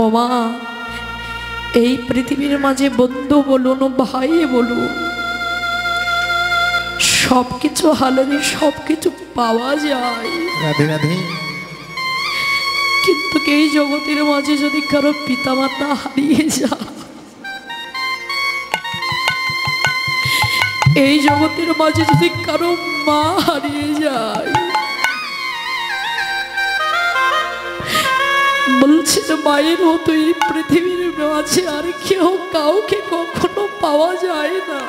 ও মা, এই পৃথিবীর মাঝে বন্ধু বলুন, ভাই বলুন, সবকিছু হালালে সবকিছু পাওয়া যায়। রাধে রাধে। কিন্তু এই জগতের মাঝে যদি কারো পিতামাতা হারিয়ে যায়, এই জগতের মাঝে যদি কারো মা হারিয়ে যায়, বলছে যে মায়ের মতো এই পৃথিবীর মাঝে আর কেউ কাউকে কখনো পাওয়া যায় না।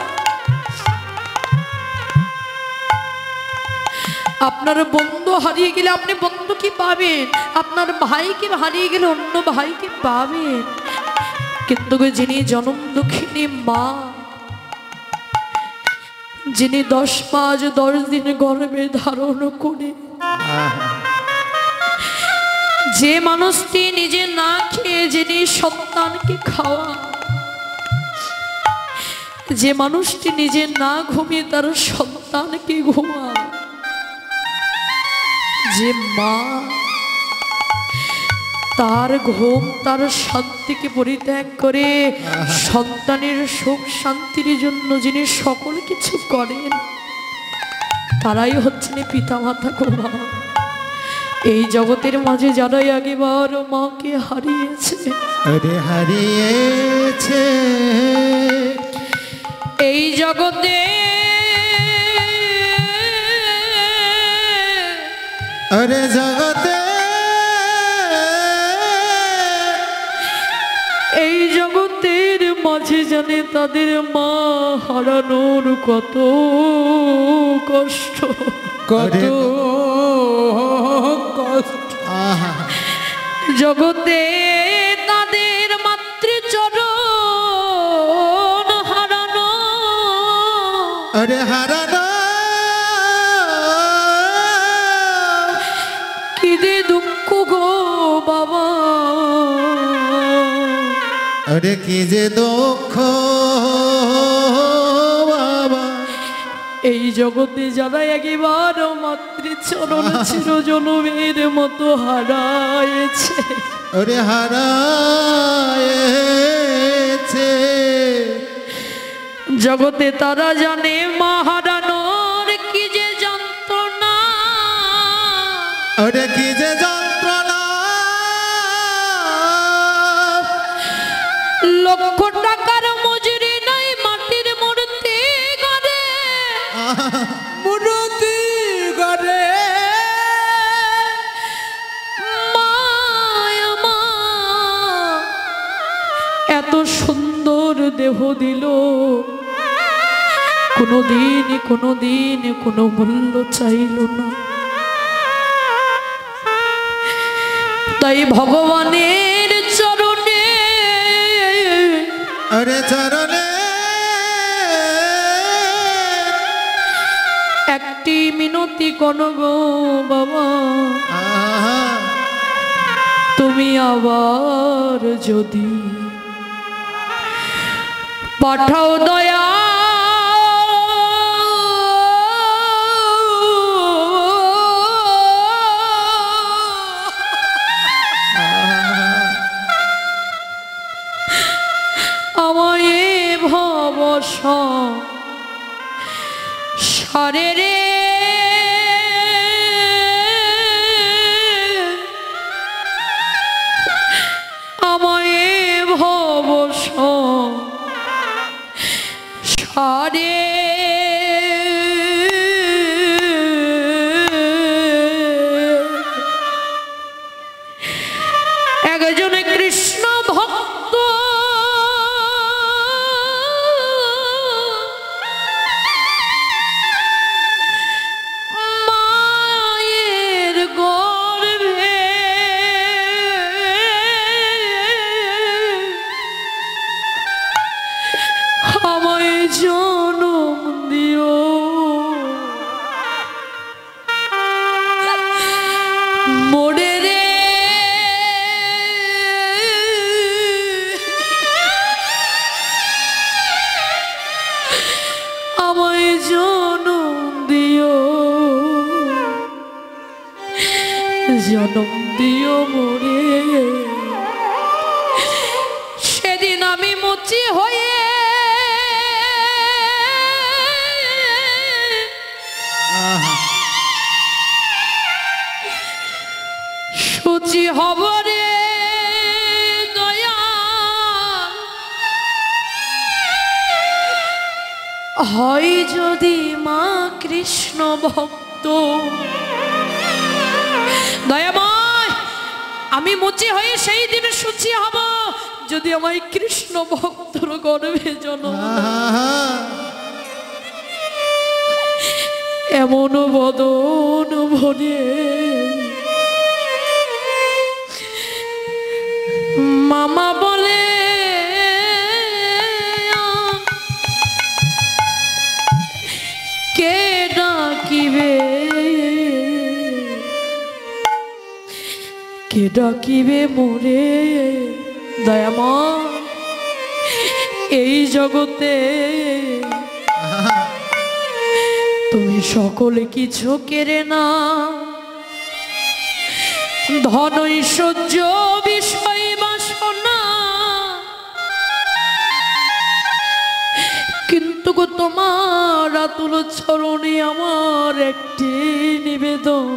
আপনার বন্ধু হারিয়ে গেলে আপনি বন্ধু কি পাবেন, আপনার ভাইকে হারিয়ে গেলে অন্য ভাইকে পাবেন, কিন্তু যিনি জনম দুঃখিনী মা, যিনি 10 মাস 10 দিন গর্ভে ধারণ করে, যে মানুষটি নিজে না খেয়ে যিনি সন্তানকে খাওয়া, যে মানুষটি নিজে না ঘুমিয়ে তার সন্তানকে ঘুমা, যে মা তার ঘুম তার শান্তিকে পরিত্যাগ করে সন্তানের সুখ শান্তির জন্য যিনি সকল কিছু করেন, তারাই হচ্ছেন পিতামাতা গো মা। এই জগতের মাঝে যারাই আগেবার মাকে হারিয়েছে, হারিয়েছে এই জগতে আরে জগতে, এই জগতের মাঝে জানে তাদের মা হারানোর কত কষ্ট, কত কষ্ট। জগতে তাদের মাতৃচরণ হারানো, আরে হারানো কি যে দুঃখ গো বাবা, আরে কি যে দুঃখ বাবা। এই জগতে যারা একবার মাতৃচরণ চিরজনমের মতো হারায়েছে, আরে হারায়েছে, জগতে তারা জানে মা হারানোর কি যে যন্ত্রণা, আরে কি যে যন্ত্রণা। লক্ষ টাকার মজুরি নাই মাটির মূর্তি গড়ে, মূর্তি গড়ে মায়া মা এত সুন্দর দেহ দিল, কোনোদিন কোনোদিন কোনো মূল্য চাইল না। তাই ভগবানের চরণে, আরে চরণে একটি মিনতি কোন গো বাবা, তুমি আবার যদি পাঠাও দয়া, আমায় ভব সারে রে, আমায় ভব সারে, একজন কৃষ্ণ ভক্ত মায়ের গর্ভে আমায় জনম দিও, মোরে রে আমায় জনম দিও, জনম দিও মোরে। মুচি হয়ে সুচি হব রে দয়া হয় যদি মা কৃষ্ণ ভক্ত দয়াময় আমি মুচি হয়ে সেই দিন সুচি হব যদি আমায় কৃষ্ণ ভক্তর গর্ভে জন্ম এমন বদন ভরে মামা বলে কে ডাকিবে কে ডাকিবে মোরে দয়াময় এই জগতে তুমি সকলে কিছু কেড়ে না ধন ঐশ্বর্য বিষয় বাসনা কিন্তু গো তোমার আতুল চরণে আমার একটি নিবেদন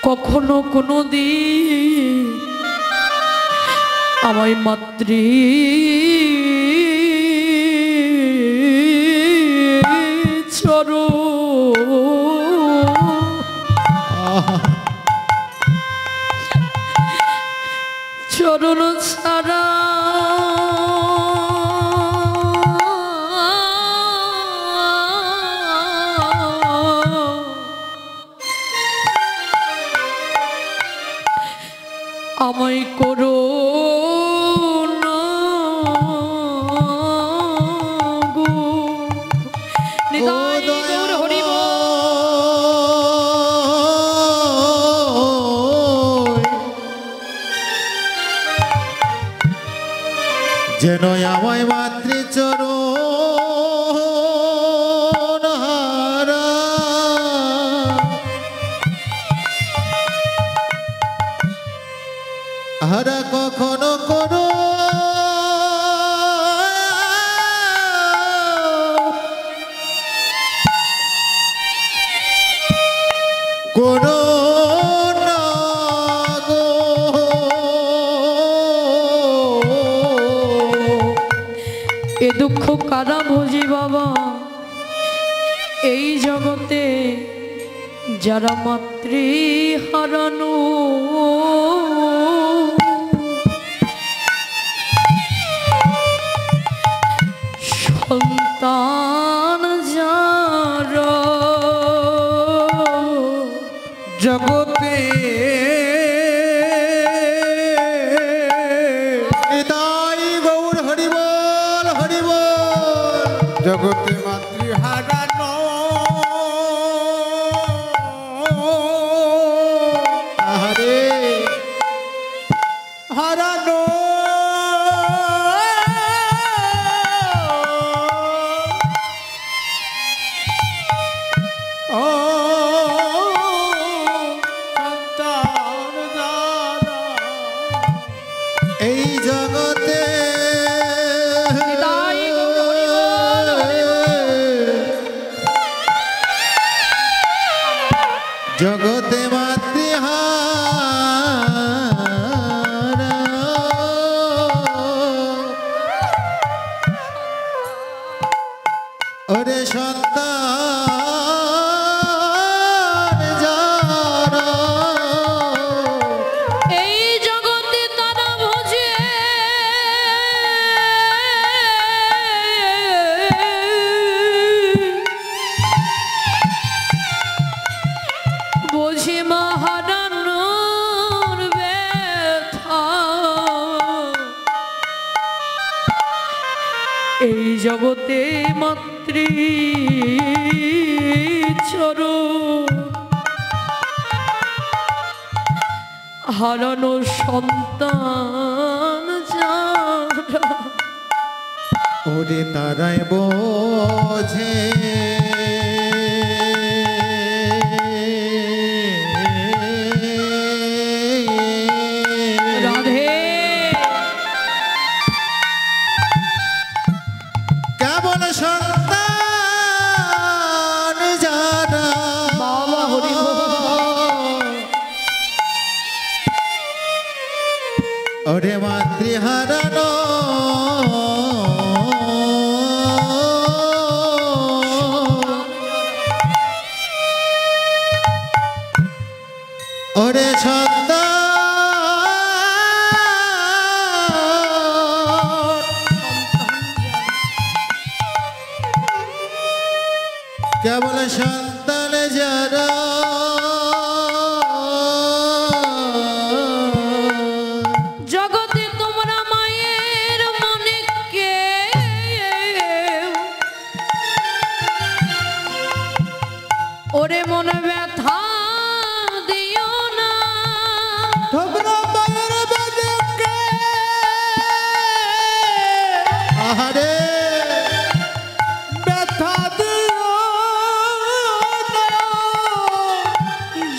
কখনো কোনো দিন আমায় মাতৃ চরণ ছাড়া আমায় করো না গো নিতাই গৌর হরি যেন আমায় মাতৃচরণ হারা হারা কখনো করো কোনো এ দুঃখ কারা বুঝি বাবা এই জগতে যারা মাতৃ হারানো সন্তান যারা জগতে গৌর হরিবল হরিবল জগতে মাতৃ হারানো আহারে হারানো এই জগতে জগতে মাতৃহারা ওরে সন্তান যারা এই জগতে তারা বোঝে বোঝে মা হারানোর ব্যথা এই জগতে মাতৃ চরণ হারানো সন্তান যারা ওরে তারাই বোঝে রাধে ওরে মাতৃহারানো ওরে সন্তান কেবল সন্তান যারা জগতে তোমরা মায়ের মনে কে ওরে মনে ব্যথা দিও না তোমরা মায়ের মনে কে আহারে ব্যথা দিও না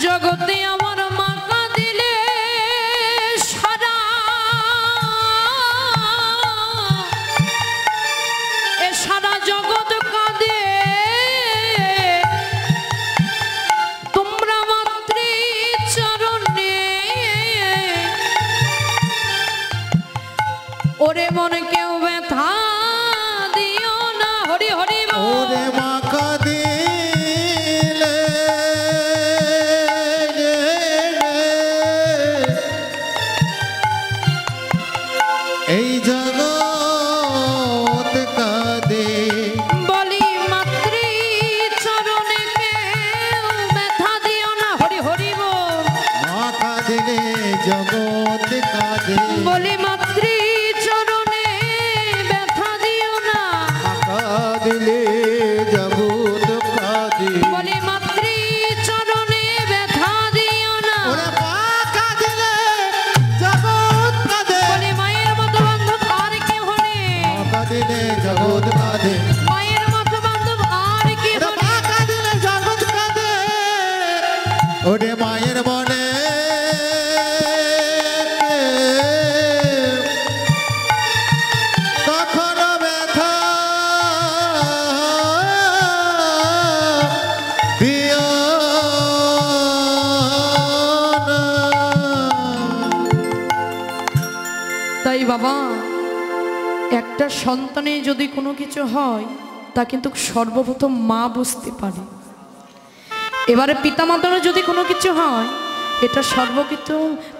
জগতে আমার মা কাঁদিলে সারা এ সারা জগৎ কাঁদে তোমরা মাতৃ চরণে ওরে মনে কেউ ব্যথা দিও না হরি হরি বল। ওরে মা কাঁদিলে এই জগৎ কাঁদে বলি মাতৃ চরণে কেউ ব্যথা দিও না হরি হরি বল। মা কাঁদিলে জগৎ কাঁদে বলি মাতৃ চরণে ব্যথা দিও না মা কাঁদিলে জগৎ কাঁদে বলি মাতৃ চরণে ব্যথা দিও না ওরে মা কাঁদিলে জগৎ কাঁদে বলি মায়ের মতো বান্ধব আর কেহ নেই মা কাঁদিলে জগৎ কাঁদে মায়ের মতো বান্ধব আর কেহ ওরে মা নেই কাঁদিলে জগৎ কাঁদে ওরে মায়ের মনে কখনো ব্যথা দিও না। তাই বাবা একটা সন্তানে যদি কোনো কিছু হয় তা কিন্তু সর্বপ্রথম মা বুঝতে পারে। এবারে পিতামাতারও যদি কোনো কিছু হয় এটা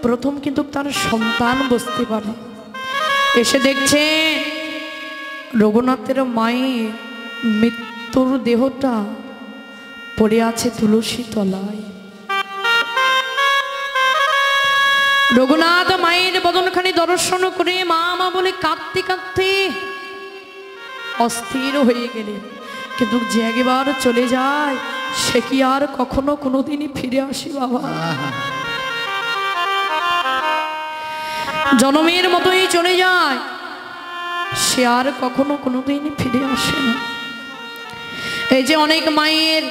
প্রথম কিন্তু তার সন্তান বুঝতে পারে। এসে দেখছে রঘুনাথের মায়ের মৃত্যুর দেহটা পড়ে আছে তুলসী তলায়। রঘুনাথ মায়ের বদনখানি দর্শন করে মা মা বলে কাঁদতে কাঁদতে অস্থির হয়ে গেলেন। কিন্তু যে একবার চলে যায় সে কি আর কখনো কোনোদিনই ফিরে আসে বাবা? জনমের মতোই চলে যায়, সে আর কখনো কোনোদিনই ফিরে আসে না। এই যে অনেক মায়ের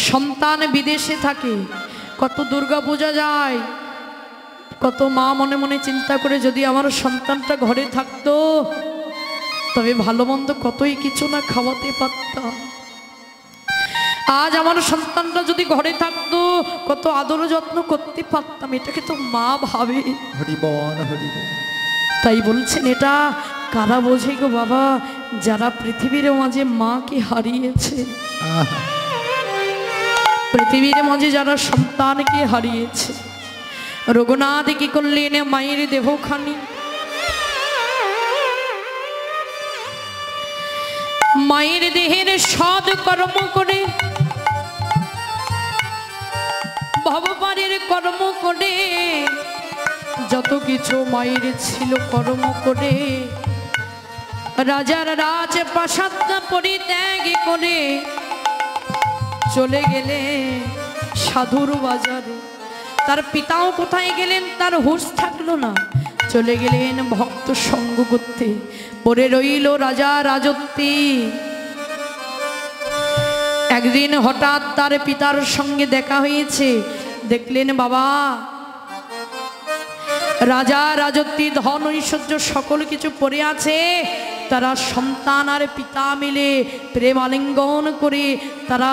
সন্তান বিদেশে থাকে, কত দুর্গা পূজা যায়, কত মা মনে মনে চিন্তা করে যদি আমার সন্তানটা ঘরে থাকতো তবে ভালো মন্দ কতই কিছু না খাওয়াতে পারতাম। আজ আমার সন্তানটা যদি ঘরে থাকতো কত আদর যত্ন করতে পারতাম, এটাকে তো মা ভাবে। হরিবন হরিবন। তাই বলছেন এটা কারা বোঝে গো বাবা, যারা পৃথিবীর মাঝে মাকে হারিয়েছে, পৃথিবীর মাঝে যারা সন্তানকে হারিয়েছে। রঘুনাথ কি করলেন, মায়ের দেহখানি মায়ের দেহের সৎ কর্ম করে, ভবপারের কর্ম করে, যত কিছু মায়ের ছিল কর্ম করে, রাজার রাজ প্রাসাদ পরিত্যাগ করে চলে গেলে সাধুর বাজারে। তার পিতাও কোথায় গেলেন তার হুঁশ থাকলো না, চলে গেলেন ভক্ত সঙ্গ করতে, পরে রইল রাজা রাজত্বে। একদিন হঠাৎ তার পিতার সঙ্গে দেখা হয়েছে, দেখলেন বাবা রাজা রাজত্বে ধন ঐশ্বর্য সকল কিছু পড়ে আছে, তারা সন্তান আর পিতা মিলে প্রেম আলিঙ্গন করে তারা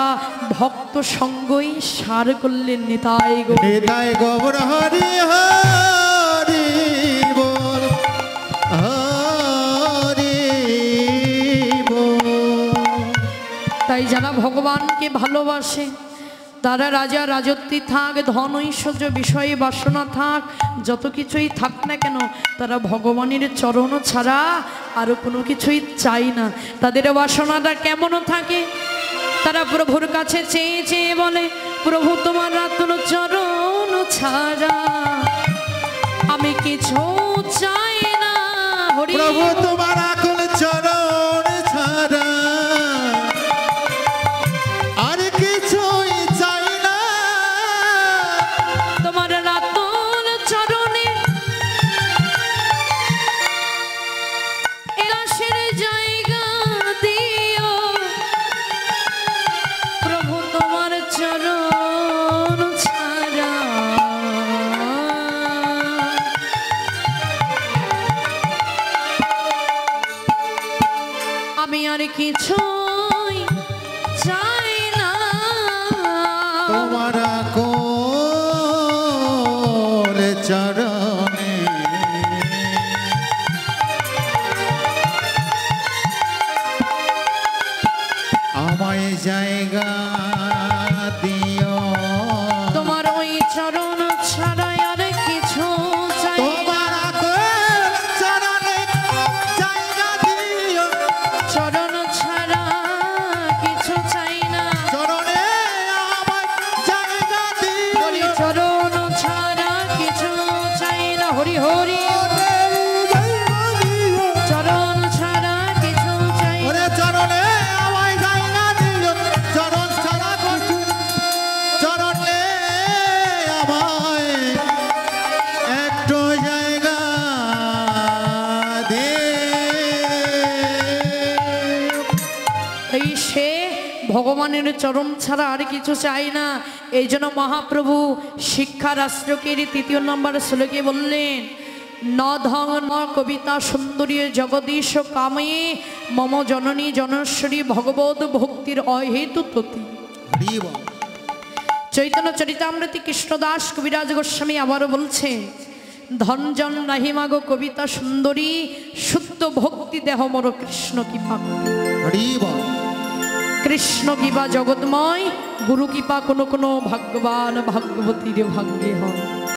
ভক্ত সঙ্গই সার করলেন। নিতাই গো নিতাই গৌর হরি হরি বল। যারা ভগবানকে ভালোবাসে তারা রাজা রাজত্বী থাক, ধন ঐশ্বর্য বিষয়ে বাসনা থাক, যত কিছুই থাক না কেন তারা ভগবানের চরণ ছাড়া আরো কোনো কিছুই চাই না। তাদের বাসনাটা কেমন থাকে? তারা প্রভুর কাছে চেয়ে চেয়ে বলে, প্রভু তোমার রাতুল চরণ ছাড়া আমি কিছু চাই না। হরি প্রভু তোমার আকুল চরণ ছাড়া আর কিছুই চাই না। তোমার রাতুল চরণে এলাশের জায়গা দিও, প্রভু তোমার চরণ ছাড়া আমি আর কিছুই চাই না। তোমার আকুল চরণে আমায় জায়গা দিও। তোমার ওই চরণ ছাড়া আর কিছু চাই না। তোমার আকুল চরণে জায়গা দিও। চরণ ছাড়া কিছু চাই না। চরণে আমায় জায়গা বলি দিও। চরণ ছাড়া কিছু চাই না। হরি হরি চরণ ছাড়া কিছু চাই না। ওরে চরণে আমায় জায়গা দিও। চরণ ছাড়া কিছু, চরণে আমায় একটু জায়গা দিও। এই সে ভগবানের চরণ ছাড়া আর কিছু চাই না। এই জন্য মহাপ্রভু শিক্ষা রাষ্ট্রকের 3 নম্বর শ্লোকে বললেন, ন ধন ন কবিতা সুন্দরী জগদীশ কামে মম জননী জনশ্বরী ভগবত ভক্তির অহেতু ততি। হরি বল। চৈতন্য চরিতামৃতে কৃষ্ণদাস কবিরাজ গোস্বামী আবারও বলছে, ধন জন নাহি মাগো কবিতা সুন্দরী, শুদ্ধ ভক্তি দেহ মর কৃষ্ণ কৃপা। হরি বল। কৃষ্ণ কৃপা জগৎময়, গুরু কৃপা কোনো কোনো ভাগ্যবান ভাগ্যবতীর ভাগ্যে হয়।